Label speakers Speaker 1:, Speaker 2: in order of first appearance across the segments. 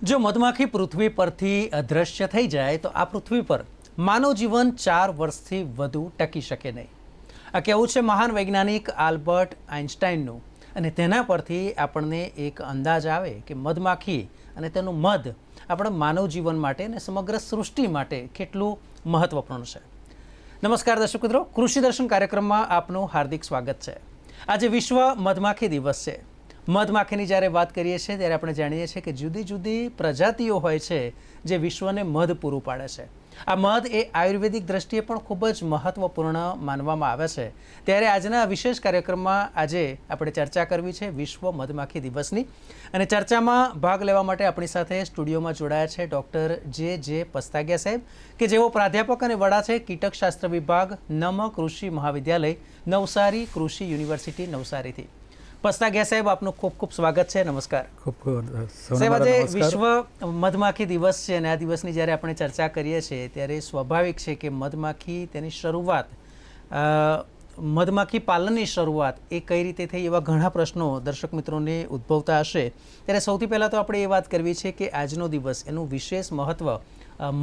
Speaker 1: જો મધમાખી પૃથ્વી પરથી અદૃશ્ય થઈ જાય તો આ પૃથ્વી પર માનવ જીવન 4 વર્ષથી વધુ ટકી શકે નહીં. આ કહેવું છે મહાન વૈજ્ઞાનિક આલ્બર્ટ આઇન્સ્ટાઈનનું, અને તેના પરથી આપણને એક અંદાજ આવે કે મધમાખી અને તેનું મધ આપણા માનવ જીવન માટે અને સમગ્ર સૃષ્ટિ માટે કેટલું મહત્વપૂર્ણ છે. નમસ્કાર દર્શક મિત્રો, કૃષિ દર્શન કાર્યક્રમમાં આપનું હાર્દિક સ્વાગત છે. આજે વિશ્વ મધમાખી દિવસ છે. મધમાખીની જ્યારે વાત કરીએ છીએ ત્યારે આપણે જાણીએ છીએ કે જુદી જુદી પ્રજાતિઓ હોય છે જે વિશ્વને મધ પૂરું પાડે છે. આ મધ એ આયુર્વેદિક દ્રષ્ટિએ પણ ખૂબ જ મહત્વપૂર્ણ માનવામાં આવે છે. ત્યારે આજના વિશેષ કાર્યક્રમમાં આજે આપણે ચર્ચા કરવી છે વિશ્વ મધમાખી દિવસની, અને ચર્ચામાં ભાગ લેવા માટે આપણી સાથે સ્ટુડિયોમાં જોડાયા છે ડૉક્ટર જે પસ્તાગિયા સાહેબ, કે જેઓ પ્રાધ્યાપક અને વડા છે કીટકશાસ્ત્ર વિભાગ, નમ કૃષિ મહાવિદ્યાલય, નવસારી કૃષિ યુનિવર્સિટી નવસારીથી. પસ્તાગિયા સાહેબ, આપનું ખૂબ ખૂબ સ્વાગત છે. નમસ્કાર.
Speaker 2: ખૂબ ખૂબ
Speaker 1: સાહેબ, આજે વિશ્વ મધમાખી દિવસ છે અને આ દિવસની જ્યારે આપણે ચર્ચા કરીએ છીએ ત્યારે સ્વાભાવિક છે કે મધમાખી તેની શરૂઆત, મધમાખી પાલનની શરૂઆત એ કઈ રીતે થઈ, એવા ઘણા પ્રશ્નો દર્શક મિત્રોને ઉદ્ભવતા હશે. ત્યારે સૌથી પહેલાં તો આપણે એ વાત કરવી છે કે આજનો દિવસ, એનું વિશેષ મહત્વ,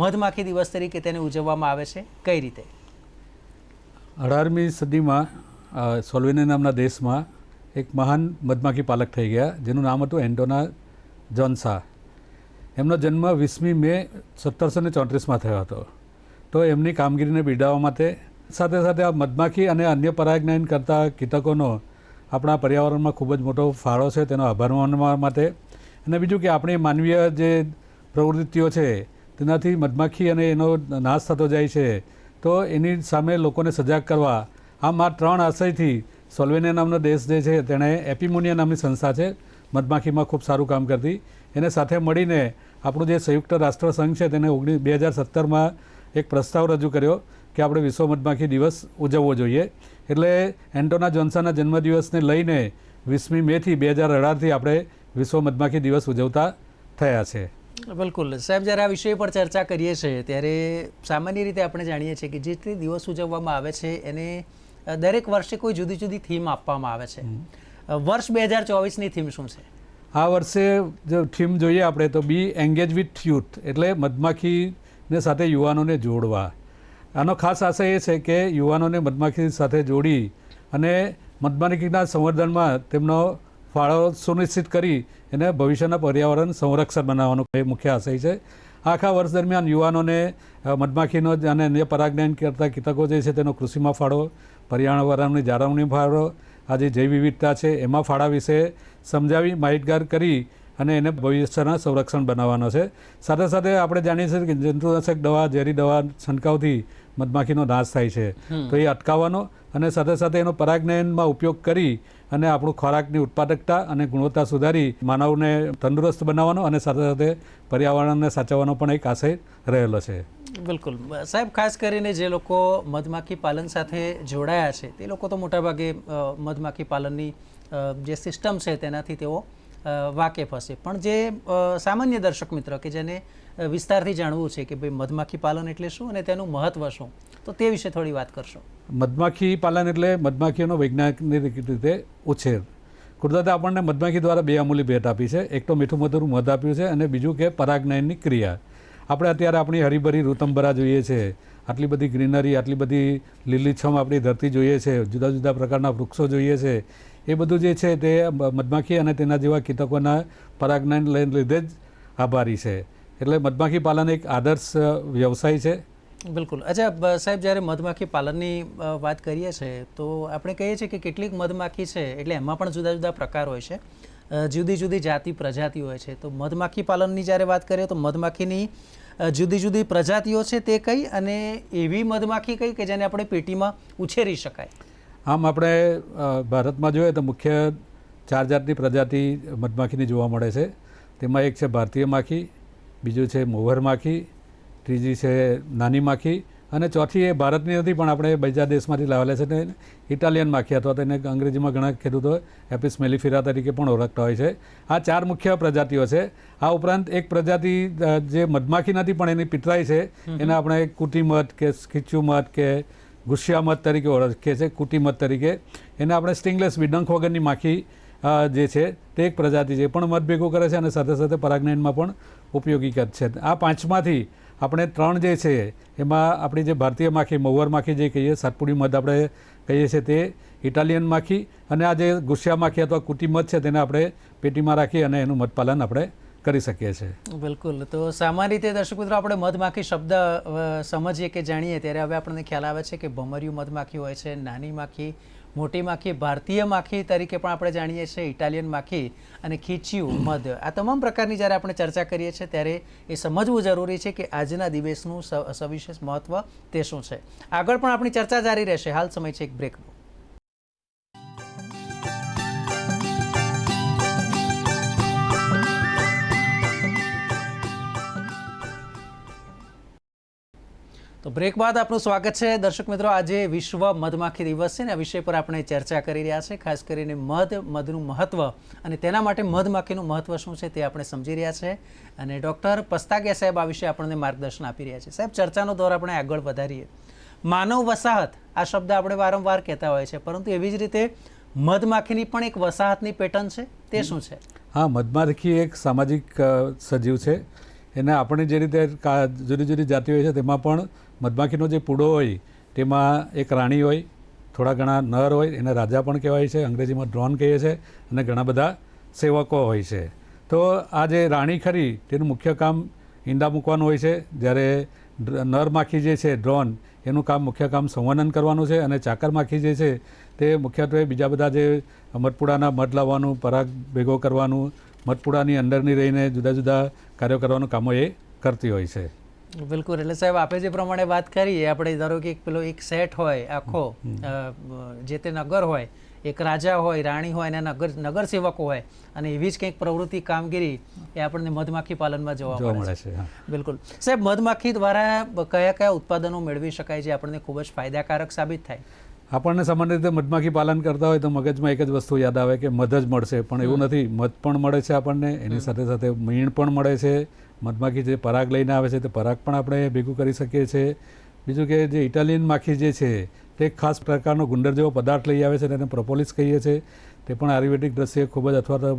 Speaker 1: મધમાખી દિવસ તરીકે તેને ઉજવવામાં આવે છે કઈ રીતે?
Speaker 2: 18મી સદીમાં સોલ્વેનિયા નામના દેશમાં એક મહાન મધમાખી પાલક થઈ ગયા જેનું નામ હતું એન્ટોના જોન્સા. એમનો જન્મ 20મી મે 1734માં થયો હતો. તો એમની કામગીરીને બિરદાવવા માટે સાથે સાથે આ મધમાખી અને અન્ય પરાગનયન કરતા કીટકોનો આપણા પર્યાવરણમાં ખૂબ જ મોટો ફાળો છે, તેનો આભાર માનવા માટે. અને બીજું કે આપણી માનવીય જે પ્રવૃત્તિઓ છે તેનાથી મધમાખી અને એનો નાશ થતો જાય છે, તો એની સામે લોકોને સજાગ કરવા આમ આ 3 આશયથી સોલ્વેનિયા નામનો દેશ જે છે તેણે એપિમોનિયા નામની સંસ્થા છે મધમાખીમાં ખૂબ સારું કામ કરતી, એને સાથે મળીને આપણું જે સંયુક્ત રાષ્ટ્ર સંઘ છે તેને 2017માં એક પ્રસ્તાવ રજૂ કર્યો કે આપણે વિશ્વ મધમાખી દિવસ ઉજવવો જોઈએ. એટલે એન્ટોના જોન્સાના જન્મદિવસને લઈને 20મી મેથી 2018થી આપણે વિશ્વ મધમાખી દિવસ ઉજવતા થયા છે.
Speaker 1: બિલકુલ સાહેબ, જ્યારે આ વિષય પર ચર્ચા કરીએ છીએ ત્યારે સામાન્ય રીતે આપણે જાણીએ છીએ કે જે તે દિવસ ઉજવવામાં આવે છે એને દરેક વર્ષે કોઈ જુદી જુદી થીમ આપવામાં આવે છે. વર્ષ 2024ની થીમ શું છે?
Speaker 2: આ વર્ષે જો થીમ જોઈએ આપણે તો બી એન્ગેજ વિથ યુથ, એટલે મધમાખીને સાથે યુવાનોને જોડવા. આનો ખાસ આશય એ છે કે યુવાનોને મધમાખી સાથે જોડી અને મધમાખીના સંવર્ધનમાં તેમનો ફાળો સુનિશ્ચિત કરી એને ભવિષ્યના પર્યાવરણ સંરક્ષણ બનાવવાનો એ મુખ્ય આશય છે. આખા વર્ષ દરમિયાન યુવાનોને મધમાખીનો અને અન્ય પરાગનયન કરતા કીટકો જે છે તેનો કૃષિમાં ફાળો, પર્યાવરણની જાળવણી ફાળો, આ જે જૈવ વિવિધતા છે એમાં ફાળા વિશે સમજાવી માહિતગાર કરી અને એને ભવિષ્યના સંરક્ષણ બનાવવાનો છે. સાથે સાથે આપણે જાણીએ છીએ કે જંતુનાશક દવા, ઝેરી દવા છંટકાવથી મધમાખીનો નાશ થાય છે, તો એ અટકાવવાનો અને સાથે સાથે એનો પરાગનયનમાં ઉપયોગ કરી અને આપણું ખોરાકની ઉત્પાદકતા અને ગુણવત્તા સુધારી માનવને તંદુરસ્ત બનાવવાનો અને સાથે સાથે પર્યાવરણને સાચવવાનો પણ એક આશય રહેલો છે.
Speaker 1: બિલકુલ સાહેબ, ખાસ કરીને જે લોકો મધમાખી પાલન સાથે જોડાયા છે તે લોકો તો મોટાભાગે મધમાખી પાલનની જે સિસ્ટમ છે તેનાથી તેઓ વાકેફ હશે, પણ જે સામાન્ય દર્શક મિત્ર કે જેને વિસ્તારથી જાણવું છે કે ભાઈ મધમાખી પાલન એટલે શું અને તેનું મહત્વ શું, તો તે વિશે થોડી વાત કરશો.
Speaker 2: મધમાખી પાલન એટલે મધમાખીઓનો વૈજ્ઞાનિક રીતે ઉછેર. કુદરતે આપણને મધમાખી દ્વારા 2 અમૂલ્ય ભેટ આપી છે. એક તો મીઠું મધુરું મધ આપ્યું છે અને બીજું કે પરાગનયનની ક્રિયા. આપણે અત્યારે આપણી હરીભરી ઋતુંબરા જોઈએ છે, આટલી બધી ગ્રીનરી, આટલી બધી લીલીછમ આપણી ધરતી જોઈએ છે, જુદા જુદા પ્રકારના વૃક્ષો જોઈએ છે. એ બધું જે છે તે મધમાખી અને તેના જેવા કીટકોના પરાગનયન લીધે જ આભારી છે. એટલે મધમાખી પાલન એક આદર્શ વ્યવસાય છે.
Speaker 1: બિલકુલ. અચ્છા સાહેબ, જ્યારે મધમાખી પાલનની વાત કરીએ છીએ તો આપણે કહીએ છીએ કે કેટલીક મધમાખી છે એટલે એમાં પણ જુદા જુદા પ્રકાર હોય છે, જુદી જુદી જાતિ પ્રજાતિ હોય છે. તો મધમાખી પાલનની જ્યારે વાત કરીએ તો મધમાખીની જુદી જુદી પ્રજાતિઓ છે તે કઈ, અને એવી મધમાખી કઈ કે જેને આપણે પેટીમાં ઉછેરી શકાય?
Speaker 2: આમ આપણે ભારતમાં જોઈએ તો મુખ્ય 4 જાતની પ્રજાતિ મધમાખીની જોવા મળે છે. તેમાં એક છે ભારતીય માખી, બીજું છે મોહર માખી, ત્રીજી છે નાની માખી અને ચોથી એ ભારતની નથી પણ આપણે બીજા દેશમાંથી લાવેલા છે ને ઇટાલિયન માખી, અથવા તેને અંગ્રેજીમાં ઘણા ખેડૂતો એપિસ મેલિફેરા તરીકે પણ ઓળખતા હોય છે. આ 4 મુખ્ય પ્રજાતિઓ છે. આ ઉપરાંત એક પ્રજાતિ જે મધમાખી નથી પણ એની પિતરાઈ છે, એને આપણે કુટીમધ કે સ્કિચ્યુમધ કે ગુસ્સિયામધ તરીકે ઓળખીએ છીએ, કુટીમધ તરીકે. એને આપણે સ્ટિંગલેસ ડંખ વગરની માખી જે છે તે એક પ્રજાતિ છે, પણ મધ ભેગું કરે છે અને સાથે સાથે પરાગનયનમાં પણ ઉપયોગી છે. આ 5માંથી આપણે 3 જે છે એમાં આપણી જે ભારતીય માખી, મહુવર માખી જે કહીએ, સાતપુડી મધ આપણે કહીએ છીએ તે, ઇટાલિયન માખી અને આ જે ગુસ્યા માખી અથવા કુટી મધ છે તેને આપણે પેટીમાં રાખી અને એનું મધપાલન આપણે કરી શકીએ છીએ.
Speaker 1: બિલકુલ. તો સામાન્ય રીતે દર્શક મિત્રો આપણે મધમાખી શબ્દ સમજીએ કે જાણીએ ત્યારે હવે આપણને ખ્યાલ આવે છે કે ભમરિયું મધમાખી હોય છે, નાની માખી, મોટી માખી, ભારતીય માખી તરીકે પણ આપણે જાણીએ છીએ, ઇટાલિયન માખી અને ખીચિયું મધ. આ તમામ પ્રકારની જ્યારે આપણે ચર્ચા કરીએ છીએ ત્યારે એ સમજવું જરૂરી છે કે આજના દિવસનું સવિશેષ મહત્વ તે શું છે. આગળ પણ આપણી ચર્ચા જારી રહેશે. હાલ સમય છે એક બ્રેકનો. તો બ્રેક બાદ આપનું સ્વાગત છે દર્શક મિત્રો. આજે વિશ્વ મધમાખી દિવસ છે ને આ વિષય પર આપણે ચર્ચા કરી રહ્યા છે. ખાસ કરીને મધનું મહત્વ અને તેના માટે મધમાખીનું મહત્વ શું છે તે આપણે સમજી રહ્યા છે અને ડૉક્ટર પસ્તાગિયા સાહેબ આ વિશે આપણને માર્ગદર્શન આપી રહ્યા છે. સાહેબ, ચર્ચાનો દોર આપણે આગળ વધારીએ. માનવ વસાહત આ શબ્દ આપણે વારંવાર કહેતા હોય છે, પરંતુ એવી જ રીતે મધમાખીની પણ એક વસાહતની પેટર્ન છે, તે શું છે?
Speaker 2: હા, મધમાખી એક સામાજિક સજીવ છે. એને આપણે જે રીતે જુદી જુદી જાતિ હોય છે તેમાં પણ મધમાખીનો જે પૂડો હોય તેમાં એક રાણી હોય, થોડા ઘણા નર હોય, એને રાજા પણ કહેવાય છે, અંગ્રેજીમાં ડ્રોન કહીએ છીએ, અને ઘણા બધા સેવકો હોય છે. તો આ જે રાણી ખરી તેનું મુખ્ય કામ ઈંડા મૂકવાનું હોય છે, જ્યારે નર માખી જે છે ડ્રોન એનું મુખ્ય કામ સંવર્ધન કરવાનું છે, અને ચાકર માખી જે છે તે મુખ્યત્વે બીજા બધા જે મધપૂડાના મધ લાવવાનું, પરાગ ભેગો કરવાનું, મધપૂડાની અંદરની રહીને જુદા જુદા કાર્યો કરવાનું કામો એ કરતી હોય છે.
Speaker 1: બિલકુલ. એટલે સાહેબ આપણે જે પ્રમાણે વાત કરીએ, આપણે ધારો કે પેલો એક સેટ હોય આખો, જે તે નગર હોય, એક રાજા હોય, રાણી હોય અને નગર સેવકો હોય, અને એવી જ કંઈક પ્રવૃત્તિ, કામગીરી એ આપણને મધમાખી પાલનમાં જોવા મળે છે. બિલકુલ. સાહેબ, મધમાખી દ્વારા કયા કયા ઉત્પાદનો મેળવી શકાય જે આપણને ખૂબ જ ફાયદાકારક સાબિત થાય?
Speaker 2: આપણને સામાન્ય રીતે મધમાખી પાલન કરતા હોય તો મગજમાં એક જ વસ્તુ યાદ આવે કે મધ જ મળશે, પણ એવું નથી. મધ પણ મળે છે આપણને, એની સાથે સાથે મીણ પણ મળે છે. મધમાખી જે પરાગ લઈને આવે છે તે પરાગ પણ આપણે ભેગું કરી શકીએ છીએ. બીજું કે જે ઇટાલિયન માખી જે છે તે એક ખાસ પ્રકારનો ગુંદર જેવો પદાર્થ લઈ આવે છે, તેને પ્રોપોલિસ કહીએ છીએ. તે પણ આયુર્વેદિક દ્રષ્ટિએ ખૂબ જ, અથવા તો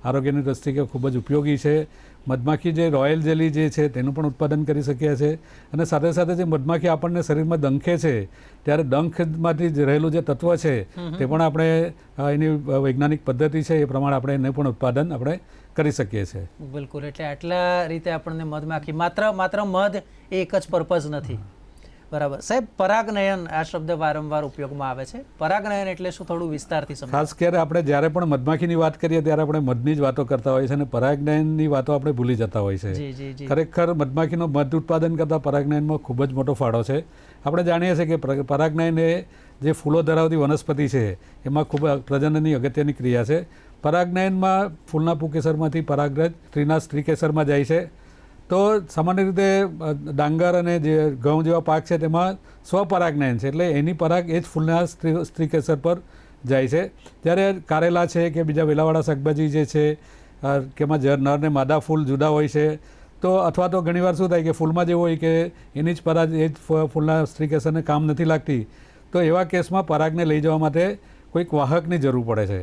Speaker 2: આરોગ્યની દ્રષ્ટિએ ખૂબ જ ઉપયોગી છે. મધમાખી જે રોયલ જેલી જે છે તેનું પણ ઉત્પાદન કરી શકીએ છીએ. અને સાથે સાથે જે મધમાખી આપણને શરીરમાં ડંખે છે ત્યારે ડંખમાંથી જ રહેલું જે તત્વ છે તે પણ આપણે એની વૈજ્ઞાનિક પદ્ધતિ છે એ પ્રમાણે આપણે એને પણ ઉત્પાદન આપણે કરી શકીએ છીએ.
Speaker 1: બિલકુલ. એટલે આટલા રીતે આપણને મધમાખી માત્ર મધ એ એક જ પર્પઝ નથી. બરાબર. સાહેબ, પરાગનયન આ શબ્દ વારંવાર ઉપયોગમાં આવે છે. પરાગનયન એટલે શું, થોડું વિસ્તારથી સમજો.
Speaker 2: ખાસ કરીને આપણે જ્યારે પણ મધમાખીની વાત કરીએ ત્યારે આપણે મધની જ વાતો કરતા હોઈએ છીએ અને પરાગનયનની વાતો આપણે ભૂલી જતા હોય છે. ખરેખર મધમાખીનો મધ ઉત્પાદન કરતાં પરાગનયનમાં ખૂબ જ મોટો ફાળો છે. આપણે જાણીએ છીએ કે પરાગનયન એ જે ફૂલો ધરાવતી વનસ્પતિ છે એમાં ખૂબ પ્રજનનની અગત્યની ક્રિયા છે. પરાગનયનમાં ફૂલના પુકેસરમાંથી પરાગરજ સ્ત્રીના સ્ત્રીકેસરમાં જાય છે. તો સામાન્ય રીતે ડાંગર અને જે ઘઉં જેવા પાક છે તેમાં સ્વપરાગનયન છે, એટલે એની પરાગ એ જ ફૂલના સ્ત્રીકેસર પર જાય છે. જ્યારે કારેલા છે કે બીજા વેલાવાળા શાકભાજી જે છે કે એમાં નર ને માદા ફૂલ જુદા હોય છે, તો અથવા તો ઘણીવાર શું થાય કે ફૂલમાં જે હોય કે એની જ પરાગ એ જ ફૂલના સ્ત્રીકેસરને કામ નથી લાગતી, તો એવા કેસમાં પરાગને લઈ જવા માટે કોઈક વાહકની જરૂર પડે છે.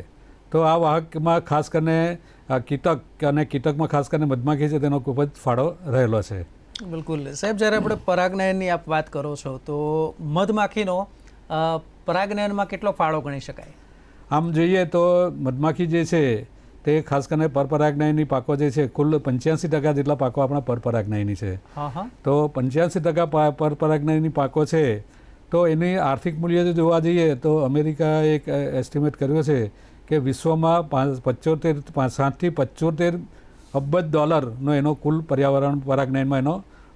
Speaker 2: તો આ વાહકમાં ખાસ કરીને કીટક, અને કીટકમાં ખાસ કરીને મધમાખી છે તેનો ખૂબ જ ફાળો રહેલો છે.
Speaker 1: બિલકુલ. સાહેબ, જ્યારે આપણે પરાગનયનની આપ વાત કરો છો તો મધમાખીનો પરાગનયનમાં કેટલો ફાળો ગણી શકાય?
Speaker 2: આમ જોઈએ તો મધમાખી જે છે તે ખાસ કરીને પરપરાગનયની પાકો જે છે, કુલ 85% જેટલા પાકો આપણા પરપરાગનયની છે. તો 85% પરપરાગનયની પાકો છે. તો એની આર્થિક મૂલ્ય જો જોવા જઈએ તો અમેરિકાએ એક એસ્ટિમેટ કર્યો છે કે વિશ્વમાં 7 થી 75 અબજ ડોલરનો એનો કુલ પર્યાવરણ પરાગનયનમાં એનો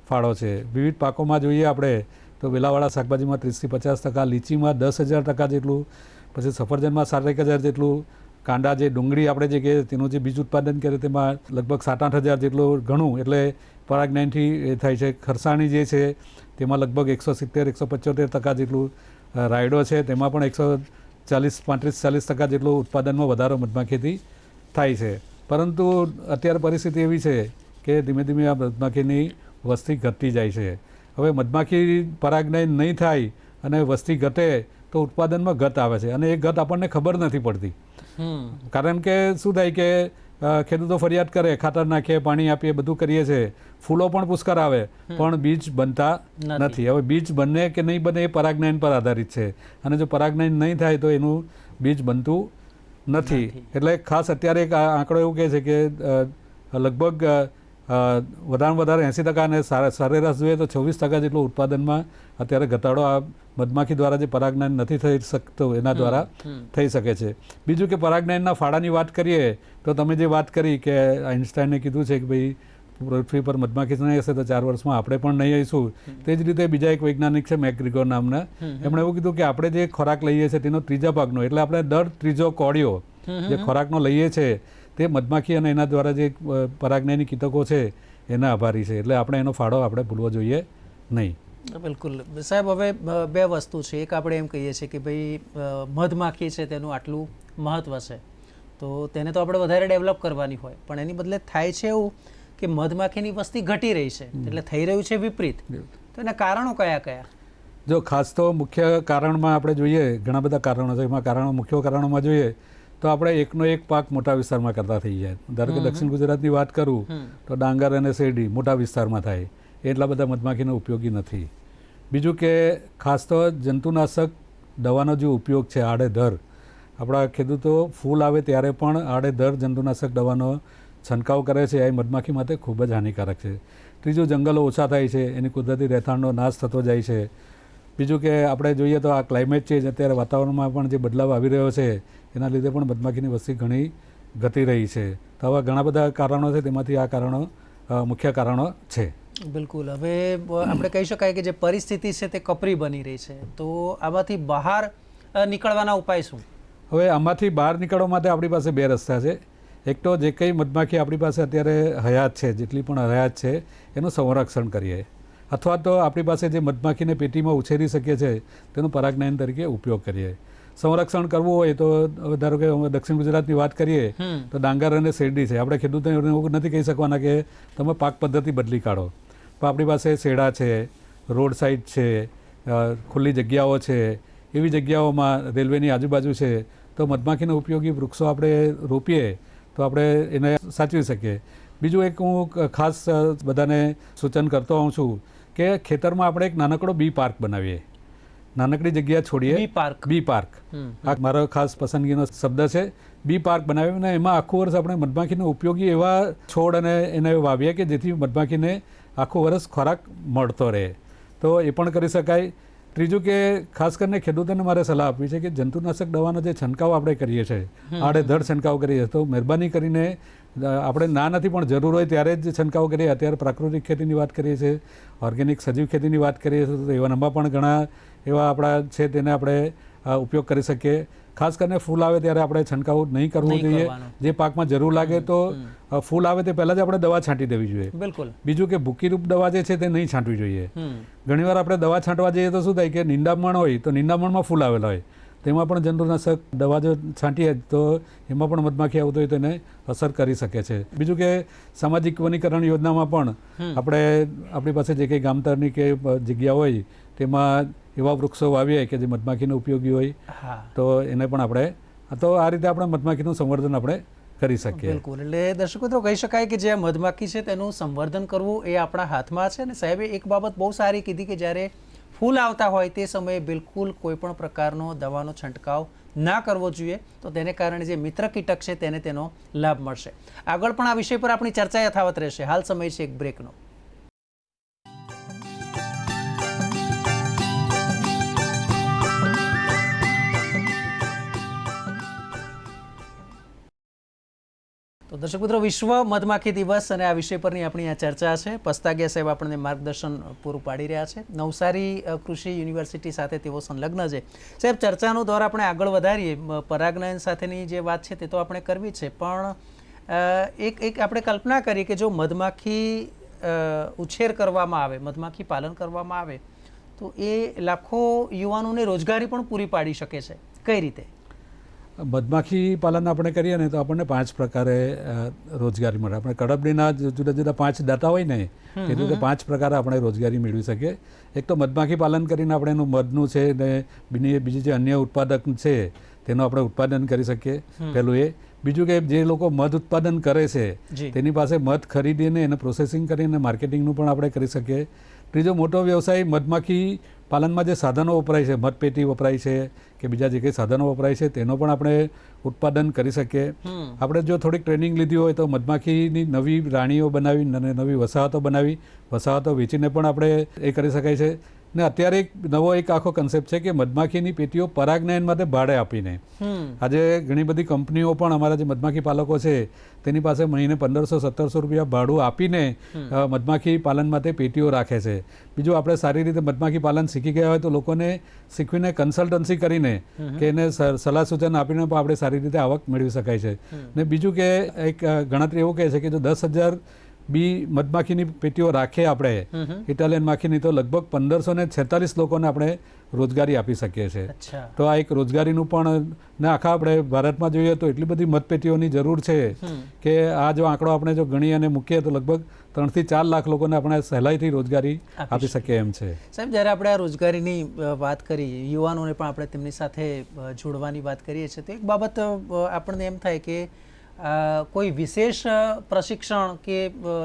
Speaker 2: ફાળો છે. વિવિધ પાકોમાં જોઈએ આપણે તો વેલાવાળા શાકભાજીમાં 30 થી 50%, લીચીમાં 10,000% જેટલું, પછી સફરજનમાં 7,000 જેટલું, કાંડા જે ડુંગળી આપણે જે કહીએ તેનું જે બીજ ઉત્પાદન કરે તેમાં લગભગ 7-8 હજાર જેટલું ઘણું એટલે પરાગનયનથી એ થાય છે. ખરસાણી જે છે તેમાં લગભગ 170-175% જેટલું, રાયડો છે તેમાં પણ 35-40% જેટલું ઉત્પાદનમાં વધારો મધમાખીથી થાય છે. પરંતુ અત્યારે પરિસ્થિતિ એવી છે કે ધીમે ધીમે આ મધમાખીની વસ્તી ઘટતી જાય છે. હવે મધમાખી પરાગનયન નહીં થાય અને વસ્તી ઘટે તો ઉત્પાદનમાં ઘટ આવે છે, અને એ ઘટ આપણને ખબર નથી પડતી. કારણ કે શું થાય કે ખેડૂતો ફરિયાદ કરે, ખાતર નાખીએ, પાણી આપીએ, બધું કરીએ છીએ, ફૂલો પણ પુષ્કળ આવે, પણ બીજ બનતા નથી. હવે બીજ બને કે નહીં બને એ પરાગનયન પર આધારિત છે, અને જો પરાગનયન નહીં થાય તો એનું બીજ બનતું નથી. એટલે ખાસ અત્યારે એક આંકડો એવું કહે છે કે લગભગ વધારે વધારે 80% અને સરેરાશ જોઈએ તો 26% જેટલું ઉત્પાદનમાં અત્યારે ઘટાડો આ મધમાખી દ્વારા જે પરાગનયન નથી થઈ શકતો એના દ્વારા થઈ શકે છે. બીજું કે પરાગનયનના ફાળાની વાત કરીએ તો તમે જે વાત કરી કે આઇન્સ્ટાઈને કીધું છે કે ભાઈ પૃથ્વી પર મધમાખી નહીં હશે તો 4 વર્ષમાં આપણે પણ નહીં આવીશું. તે જ રીતે બીજા એક વૈજ્ઞાનિક છે મેકગ્રીગોર નામના, એમણે એવું કીધું કે આપણે જે ખોરાક લઈએ છીએ તેનો 3જા ભાગનો, એટલે આપણે દર 3જો કોળિયો જે ખોરાકનો લઈએ છીએ તે મધમાખી અને એના દ્વારા જે પરાગનયની કીટકો છે એના આભારી છે. એટલે આપણે એનો ફાળો આપણે ભૂલવો જોઈએ નહીં.
Speaker 1: બિલકુલ સાહેબ. હવે બે વસ્તુ છે. એક આપણે એમ કહીએ છીએ કે ભાઈ મધમાખી છે તેનું આટલું મહત્ત્વ છે તો તેને તો આપણે વધારે ડેવલપ કરવાની હોય, પણ એની બદલે થાય છે એવું કે મધમાખીની વસ્તી ઘટી રહી છે, એટલે થઈ રહ્યું છે વિપરીત. તો એના કારણો કયા કયા?
Speaker 2: જો ખાસ તો મુખ્ય કારણમાં આપણે જોઈએ, ઘણા બધા કારણો છે, એમાં મુખ્ય કારણોમાં જોઈએ તો આપણે એકનો એક પાક મોટા વિસ્તારમાં કરતા થઈ જાય. ધારો કે દક્ષિણ ગુજરાતની વાત કરું તો ડાંગર અને શેરડી મોટા વિસ્તારમાં થાય, એટલા બધા મધમાખીનો ઉપયોગી નથી. બીજું કે ખાસ તો જંતુનાશક દવાનો જે ઉપયોગ છે આડેધડ, આપણા ખેડૂતો ફૂલ આવે ત્યારે પણ આડેધડ જંતુનાશક દવાનો છંટકાવ કરે છે, એ મધમાખી માટે ખૂબ જ હાનિકારક છે. ત્રીજું, જંગલો ઓછા થાય છે, એની કુદરતી રહેઠાણનો નાશ થતો જાય છે. બીજું કે આપણે જોઈએ તો આ ક્લાઇમેટ ચેન્જ, અત્યારે વાતાવરણમાં પણ જે બદલાવ આવી રહ્યો છે એના લીધે પણ મધમાખીની વસ્તી ઘણી ઘટી રહી છે. તો આવા ઘણા બધા કારણો છે, તેમાંથી આ કારણો મુખ્ય કારણો છે.
Speaker 1: બિલકુલ. હવે આપણે કહી શકાય કે જે પરિસ્થિતિ છે તે કપરી બની રહી છે, તો આમાંથી બહાર નીકળવાના ઉપાય શું?
Speaker 2: હવે આમાંથી બહાર નીકળવા માટે આપણી પાસે બે રસ્તા છે. એક તો જે કંઈ મધમાખી આપણી પાસે અત્યારે હયાત છે, જેટલી પણ હયાત છે એનું સંરક્ષણ કરીએ, અથવા તો આપણી પાસે જે મધમાખીને પેટીમાં ઉછેરી શકીએ છીએ તેનું પરાગનયન તરીકે ઉપયોગ કરીએ. સંરક્ષણ કરવું હોય તો ધારો કે દક્ષિણ ગુજરાતની વાત કરીએ તો ડાંગર અને શેરડી છે. આપણે ખેડૂતોને એવું નથી કહી શકવાના કે તમે પાક પદ્ધતિ બદલી કાઢો, પણ આપણી પાસે શેરડા છે, રોડ સાઈડ છે, ખુલ્લી જગ્યાઓ છે, એવી જગ્યાઓમાં રેલવેની આજુબાજુ છે તો મધમાખીને ઉપયોગી વૃક્ષો આપણે રોપીએ તો આપણે એને સાચવી શકીએ. બીજું એક હું ખાસ બધાને સૂચન કરતો હોઉં છું કે ખેતરમાં આપણે એક નાનકડો બી પાર્ક બનાવીએ, નાનકડી જગ્યા છોડીએ. બી પાર્ક આ મારો ખાસ પસંદગીનો શબ્દ છે. બી પાર્ક બનાવીને એમાં આખું વર્ષ આપણે મધમાખીને ઉપયોગી એવા છોડ અને એને વાવીએ કે જેથી મધમાખીને આખું વર્ષ ખોરાક મળતો રહે, તો એ પણ કરી શકાય. ત્રીજું કે ખાસ કરીને ખેડૂતોને મારે સલાહ આપવી છે કે જંતુનાશક દવાનો જે છંટકાવ આપણે કરીએ છીએ, આડેધડ છંટકાવ કરીએ, તો મહેરબાની કરીને આપણે ના નથી પણ જરૂર હોય ત્યારે જ છંટકાવ કરીએ. અત્યારે પ્રાકૃતિક ખેતીની વાત કરીએ છીએ, ઓર્ગેનિક સજીવ ખેતીની વાત કરીએ છીએ, તો એવામાં પણ ઘણા એવા આપણા છે તેને આપણે ઉપયોગ કરી શકીએ. ખાસ કરીને ફૂલ આવે ત્યારે આપણે છંટકાવ નહીં કરવો જોઈએ. જે પાકમાં જરૂર લાગે તો ફૂલ આવે તે પહેલાં જ આપણે દવા છાંટી દેવી જોઈએ.
Speaker 1: બિલકુલ.
Speaker 2: બીજું કે ભૂકીરૂપ દવા જે છે તે નહીં છાંટવી જોઈએ. ઘણીવાર આપણે દવા છાંટવા જઈએ તો શું થાય કે નિંદામણ હોય તો નિંદામણમાં ફૂલ આવેલા હોય, તેમાં પણ જંતુનાશક દવા જો છાંટીએ તો એમાં પણ મધમાખી આવતો હોય તો એને અસર કરી શકે છે. બીજું કે સામાજિક વનીકરણ યોજનામાં પણ આપણે આપણી પાસે જે કંઈ ગામતળની કે જગ્યા હોય તેમાં એવા વૃક્ષો વાવીએ કે જે મધમાખીને ઉપયોગી હોય, તો એને પણ આપણે તો આ રીતે આપણે મધમાખીનું સંવર્ધન આપણે કરી શકીએ.
Speaker 1: બિલકુલ. એટલે દર્શક મિત્રો કહી શકાય કે જે મધમાખી છે તેનું સંવર્ધન કરવું એ આપણા હાથમાં છે. અને સાહેબે એક બાબત બહુ સારી કીધી કે જ્યારે ફૂલ આવતા હોય તે સમયે બિલકુલ કોઈ પણ પ્રકારનો દવાનો છંટકાવ ના કરવો જોઈએ, તો તેને કારણે જે મિત્ર કીટક છે તેને તેનો લાભ મળશે. આગળ પણ આ વિષય પર આપણી ચર્ચા યથાવત રહેશે. હાલ સમય છે એક બ્રેકનો. તો દર્શક મિત્રો, વિશ્વ મધમાખી દિવસ અને આ વિષય પરની આપણી આ ચર્ચા છે. પસ્તાગિયા સાહેબ આપણને માર્ગદર્શન પૂરું પાડી રહ્યા છે. નવસારી કૃષિ યુનિવર્સિટી સાથે તેઓ સંલગ્ન છે. સાહેબ, ચર્ચાનો દોર આપણે આગળ વધારીએ. પરાગનયન સાથેની જે વાત છે તે તો આપણે કરવી છે, પણ એક આપણે કલ્પના કરીએ કે જો મધમાખી ઉછેર કરવામાં આવે, મધમાખી પાલન કરવામાં આવે તો એ લાખો યુવાનોને રોજગારી પણ પૂરી પાડી શકે છે. કઈ રીતે?
Speaker 2: મધમાખી પાલન આપણે કરીએ ને તો આપણને 5 પ્રકારે રોજગારી મળે. આપણે કડબડીના જુદા જુદા 5 દાતા હોય ને એ રીતે 5 પ્રકારે આપણે રોજગારી મેળવી શકીએ. એક તો મધમાખી પાલન કરીને આપણે એનું મધનું છે ને બીજી જે અન્ય ઉત્પાદક છે તેનું આપણે ઉત્પાદન કરી શકીએ, પહેલું એ. બીજું કે જે લોકો મધ ઉત્પાદન કરે છે
Speaker 1: જી.
Speaker 2: તેની પાસે મધ ખરીદીને એને પ્રોસેસિંગ કરીને માર્કેટિંગનું પણ આપણે કરી શકીએ. ત્રીજો મોટો વ્યવસાય મધમાખી પાલનમાં જે સાધનો વપરાય છે, મધપેટી વપરાય છે કે બીજા જે કંઈ સાધનો વપરાય છે તેનો પણ આપણે ઉત્પાદન કરી શકીએ. આપણે જો થોડીક ટ્રેનિંગ લીધી હોય તો મધમાખીની નવી રાણીઓ બનાવી અને નવી વસાહતો બનાવી વસાહતો વેચીને પણ આપણે એ કરી શકાય છે. ને અત્યારે એક નવો એક આખો કન્સેપ્ટ છે કે મધમાખીની પેટીઓ પરાગનયન માટે ભાડે આપીને આજે ઘણી બધી કંપનીઓ પણ અમારા જે મધમાખી પાલકો છે તેની પાસે મહિને 1500-1700 રૂપિયા ભાડું આપીને મધમાખી પાલન માટે પેટીઓ રાખે છે. બીજું આપણે સારી રીતે મધમાખી પાલન શીખી ગયા હોય તો લોકોને શીખવીને કન્સલ્ટન્સી કરીને કે એને સલાહ સૂચન આપીને પણ આપણે સારી રીતે આવક મેળવી શકાય છે. ને બીજું કે એક ગણતરી એવું કહે છે કે જો 10,000 બી મધમાખીની પેટીઓ રાખીએ આપણે ઇટાલિયન માખીની તો લગભગ 1546 લોકોને આપણે રોજગારી આપી શકીએ છીએ. તો આ એક રોજગારીનું પણ ને આખા આપણે ભારતમાં જોઈએ તો એટલી બધી મધપેટીઓની જરૂર છે કે આ જો આંકડો આપણે જો ગણી અને મૂકીએ તો લગભગ 3 થી 4 લાખ લોકોને આપણે સહેલાઈથી રોજગારી આપી શકીએ એમ છે.
Speaker 1: સાહેબ, જ્યારે આપણે આ રોજગારીની વાત કરી, યુવાનોને પણ આપણે તેમની સાથે જોડવાની વાત કરીએ છીએ, તો એક બાબત આપણને એમ થાય કે કોઈ વિશેષ પ્રશિક્ષણ કે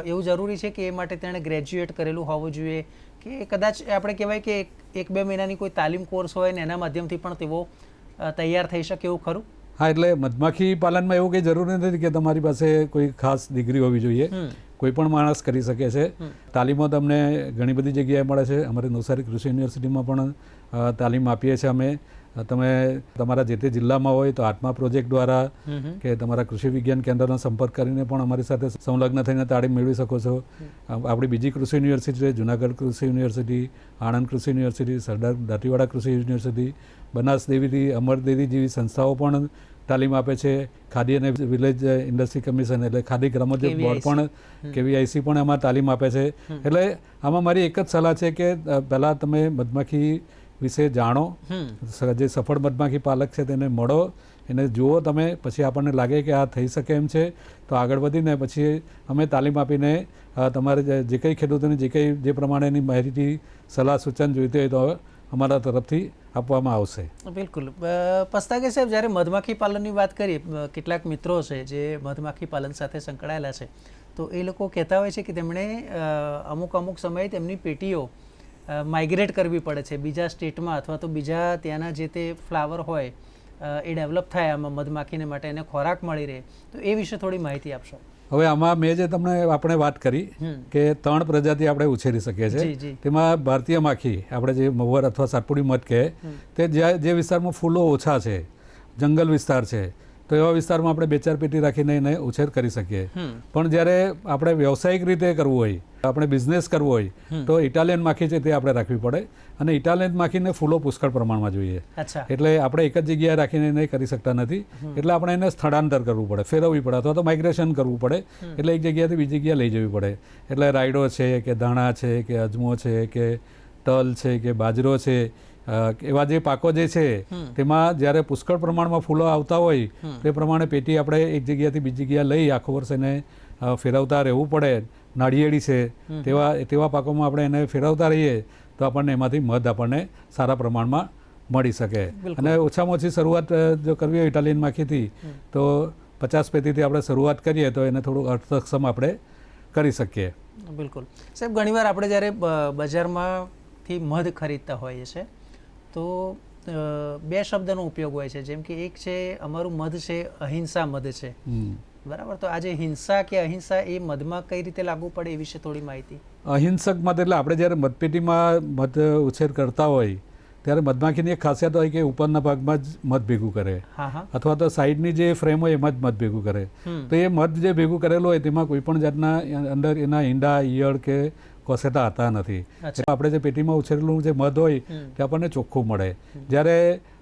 Speaker 1: એવું જરૂરી છે કે એ માટે તેણે ગ્રેજ્યુએટ કરેલું હોવું જોઈએ કે કદાચ આપણે કહેવાય કે 1-2 મહિનાની કોઈ તાલીમ કોર્સ હોય ને એના માધ્યમથી પણ તેઓ તૈયાર થઈ શકે એવું ખરું?
Speaker 2: હા, એટલે મધમાખી પાલનમાં એવું કંઈ જરૂરી નથી કે તમારી પાસે કોઈ ખાસ ડિગ્રી હોવી જોઈએ. કોઈ પણ માણસ કરી શકે છે. તાલીમો તમને ઘણી બધી જગ્યાએ મળે છે. અમારી નવસારી કૃષિ યુનિવર્સિટીમાં પણ તાલીમ આપીએ છીએ અમે. તમે તમારા જે તે જિલ્લામાં હોય તો આત્મા પ્રોજેક્ટ દ્વારા કે તમારા કૃષિ વિજ્ઞાન કેન્દ્રનો સંપર્ક કરીને પણ અમારી સાથે સંલગ્ન થઈને તાલીમ મેળવી શકો છો. આપણી બીજી કૃષિ યુનિવર્સિટી છે, જુનાગઢ કૃષિ યુનિવર્સિટી, આણંદ કૃષિ યુનિવર્સિટી, સરદાર દાંતીવાડા કૃષિ યુનિવર્સિટી, બનાસ ડેરી, અમર ડેરી જેવી સંસ્થાઓ પણ તાલીમ આપે છે. ખાદી અને વિલેજ ઇન્ડસ્ટ્રી કમિશન એટલે ખાદી ગ્રામોદ્યોગ બોર્ડ પણ KVIC પણ એમાં તાલીમ આપે છે. એટલે આમાં મારી એક જ સલાહ છે કે પહેલાં તમે મધમાખી વિશે જાણો, જે સફળ મધમાખી પાલક છે તેને મળો, એને જુઓ તમે, પછી આપણને લાગે કે આ થઈ શકે એમ છે તો આગળ વધીને પછી અમે તાલીમ આપીને તમારે જે કંઈ ખેડૂતોની જે કંઈ જે પ્રમાણેની માહિતી સલાહ સૂચન જોઈતી હોય તો અમારા તરફથી આપવામાં આવશે.
Speaker 1: બિલકુલ. પસ્તાગે સાહેબ, જ્યારે મધમાખી પાલનની વાત કરીએ, કેટલાક મિત્રો છે જે મધમાખી પાલન સાથે સંકળાયેલા છે તો એ લોકો કહેતા હોય છે કે તેમણે અમુક સમયે તેમની પેટીઓ માઇગ્રેટ કરવી પડે છે બીજા સ્ટેટમાં અથવા તો બીજા ત્યાંના જે તે ફ્લાવર હોય એ ડેવલપ થાય આમાં મધમાખીને માટે એને ખોરાક મળી રહે, તો એ વિશે થોડી માહિતી આપશો.
Speaker 2: હવે આમાં મેં જે તમને આપણે વાત કરી કે 3 પ્રજાતિ આપણે ઉછેરી શકીએ છીએ. તેમાં ભારતીય માખી આપણે જે મહુવર અથવા સાતપુડી મધ કહે તે જે વિસ્તારમાં ફૂલો ઓછા છે, જંગલ વિસ્તાર છે, તો એવા વિસ્તારમાં આપણે 2-4 પેટી રાખીને એને ઉછેર કરી શકીએ. પણ જ્યારે આપણે વ્યવસાયિક રીતે કરવું હોય, આપણે બિઝનેસ કરવો હોય તો ઇટાલિયન માખી છે તે આપણે રાખવી પડે અને ઇટાલિયન માખીને ફૂલો પુષ્કળ પ્રમાણમાં જોઈએ. એટલે આપણે એક જ જગ્યાએ રાખીને એને કરી શકતા નથી. એટલે આપણે એને સ્થળાંતર કરવું પડે, ફેરવવી પડે અથવા તો માઇગ્રેશન કરવું પડે. એટલે એક જગ્યાએથી બીજી જગ્યાએ લઈ જવી પડે. એટલે રાયડો છે કે ધાણા છે કે અજમો છે કે તલ છે કે બાજરો છે, એવા જે પાકો જે છે તેમાં જ્યારે પુષ્કળ પ્રમાણમાં ફૂલો આવતા હોય તે પ્રમાણે પેટી આપણે એક જગ્યાએથી બીજી જગ્યાએ લઈ આખો વર્ષ એને ફેરવતા રહેવું પડે. નાળિયેરી છે તેવા પાકોમાં આપણે એને ફેરવતા રહીએ તો આપણને એમાંથી મધ આપણને સારા પ્રમાણમાં મળી શકે. અને ઓછામાં ઓછી શરૂઆત જો કરવી હોય ઇટાલિયન માખીથી તો 50 પેટીથી આપણે શરૂઆત કરીએ તો એને થોડું અર્થસક્ષમ આપણે કરી શકીએ.
Speaker 1: બિલકુલ. સાહેબ, ઘણીવાર આપણે જ્યારે બજારમાંથી મધ ખરીદતા હોઈએ છીએ તો 2 શબ્દનો ઉપયોગ હોય છે, જેમ કે એક છે અમારું મધ છે અહિંસા મધ છે, બરાબર? તો આજે હિંસા કે અહિંસા એ મધમાં કઈ રીતે લાગુ પડે એ વિશે થોડી માહિતી.
Speaker 2: અહિંસક મધ એટલે આપણે જ્યારે મધપેટીમાં મધ ઉછેર કરતા હોય ત્યારે મધમાખીની એક ખાસિયત હોય કે ઉપરના ભાગમાં જ મધ ભેગું કરે અથવા તો સાઈડની જે ફ્રેમ હોય એમાં જ મધ ભેગું કરે. તો એ મધ જે ભેગું કરેલું હોય તેમાં કોઈ પણ જાતના અંદર એના ઈંડા, ઈયળ કે કોસેટા હતા નથી. આપણે જે પેટીમાં ઉછેરેલું જે મધ હોય તે આપણને ચોખ્ખું મળે. જ્યારે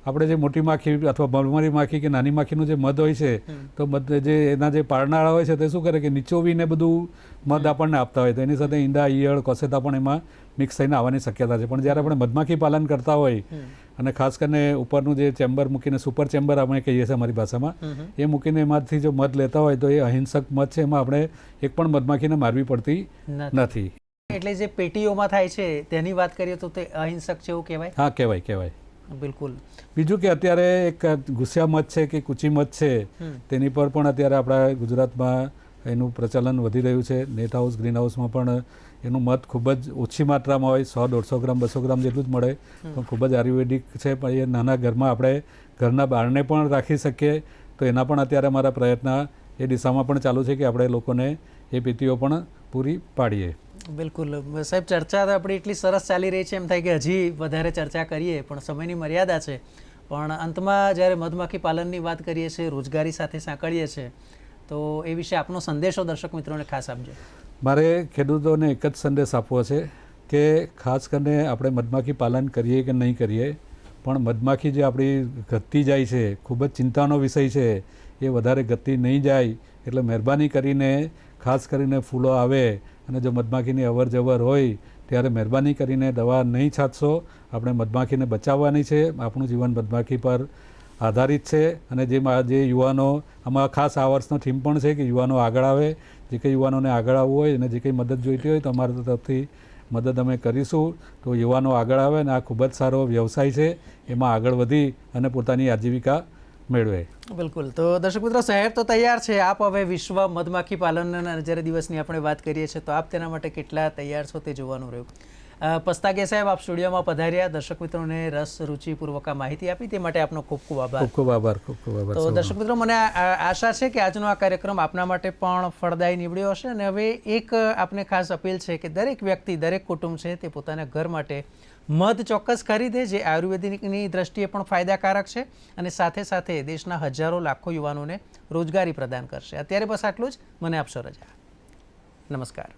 Speaker 2: આપણે જે મોટી માખી અથવા મલમરી માખી કે નાની માખીનું જે મધ હોય છે તો મધ જે એના જે પારનાળા હોય છે તે શું કરે કે નીચોવીને બધું મધ આપણને આપતા હોય તો એની સાથે ઈંડા, ઈયળ, કોસેતા પણ એમાં મિક્સ થઈને આવવાની શક્યતા છે. પણ જ્યારે આપણે મધમાખી પાલન કરતા હોય અને ખાસ કરીને ઉપરનું જે ચેમ્બર મૂકીને સુપર ચેમ્બર આપણે કહીએ છીએ અમારી ભાષામાં, એ મૂકીને એમાંથી જો મધ લેતા હોય તો એ અહિંસક મધ છે, એમાં આપણે એક પણ મધમાખીને મારવી પડતી નથી.
Speaker 1: એટલે જે પેટીઓમાં થાય છે તેની વાત કરીએ તો તે અહિંસક છે એવું કહેવાય?
Speaker 2: હા, કહેવાય.
Speaker 1: બિલકુલ.
Speaker 2: બીજું કે અત્યારે એક ગુસ્સા મધ છે કે કુચી મધ છે તેની પર પણ અત્યારે આપણા ગુજરાતમાં એનું પ્રચલન વધી રહ્યું છે. નેટ હાઉસ ગ્રીન હાઉસમાં પણ એનું મધ ખૂબ જ ઓછી માત્રામાં હોય, 100-150 ગ્રામ 200 ગ્રામ જેટલું જ મળે, પણ ખૂબ જ આયુર્વેદિક છે. પણ એ નાના ઘરમાં આપણે ઘરના બારણે પણ રાખી શકીએ. તો એના પણ અત્યારે અમારા પ્રયત્ન એ દિશામાં પણ ચાલુ છે કે આપણે લોકોને એ પેટીઓ પણ પૂરી પાડીએ.
Speaker 1: બિલકુલ સાહેબ, ચર્ચા તો આપણી એટલી સરસ ચાલી રહી છે, એમ થાય કે હજી વધારે ચર્ચા કરીએ, પણ સમયની મર્યાદા છે. પણ અંતમાં જ્યારે મધમાખી પાલનની વાત કરીએ છીએ, રોજગારી સાથે સાંકળીએ છીએ, તો એ વિશે આપનો સંદેશો દર્શક મિત્રોને ખાસ આપજો.
Speaker 2: મારે ખેડૂતોને એક જ સંદેશ આપવો છે કે ખાસ કરીને આપણે મધમાખી પાલન કરીએ કે નહીં કરીએ, પણ મધમાખી જે આપણી ઘટતી જાય છે, ખૂબ જ ચિંતાનો વિષય છે, એ વધારે ઘટતી નહીં જાય. એટલે મહેરબાની કરીને ખાસ કરીને ફૂલો આવે અને જો મધમાખીની અવર જવર હોય ત્યારે મહેરબાની કરીને દવા નહીં છાંટશો. આપણે મધમાખીને બચાવવાની છે. આપણું જીવન મધમાખી પર આધારિત છે. અને જે યુવાનો, આમાં ખાસ આ વર્ષનો થીમ પણ છે કે યુવાનો આગળ આવે. જે કંઈ યુવાનોને આગળ આવવું હોય અને જે કંઈ મદદ જોઈતી હોય તો અમારા તરફથી મદદ અમે કરીશું. તો યુવાનો આગળ આવે અને આ ખૂબ જ સારો વ્યવસાય છે, એમાં આગળ વધી અને પોતાની આજીવિકા મેળવે.
Speaker 1: બિલકુલ. તો દર્શક મિત્રો, શહેર તો તૈયાર છે. આપ હવે વિશ્વ મધમાખી પાલનના જ્યારે દિવસની આપણે વાત કરીએ છીએ, તો આપ તેના માટે કેટલા તૈયાર છો તે જોવાનું રહ્યું. પસ્તાગે સાહેબ, આપ સ્ટુડિયોમાં પધાર્યા, દર્શક મિત્રોને રસ રુચિપૂર્વક આ માહિતી આપી, તે માટે આપનો ખૂબ ખૂબ આભાર.
Speaker 2: ખૂબ ખૂબ આભાર. ખૂબ ખૂબ આભાર.
Speaker 1: તો દર્શક મિત્રો, મને આશા છે કે આજનો આ કાર્યક્રમ આપના માટે પણ ફળદાયી નીવડ્યો હશે. અને હવે એક આપને ખાસ અપીલ છે કે દરેક વ્યક્તિ, દરેક કુટુંબ છે તે પોતાના ઘર માટે મધ ચોક્કસ ખરીદે, જે આયુર્વેદિકની દ્રષ્ટિએ પણ ફાયદાકારક છે અને સાથે સાથે દેશના હજારો લાખો યુવાનોને રોજગારી પ્રદાન કરશે. અત્યારે બસ આટલું જ. મને આપશો રજા. નમસ્કાર.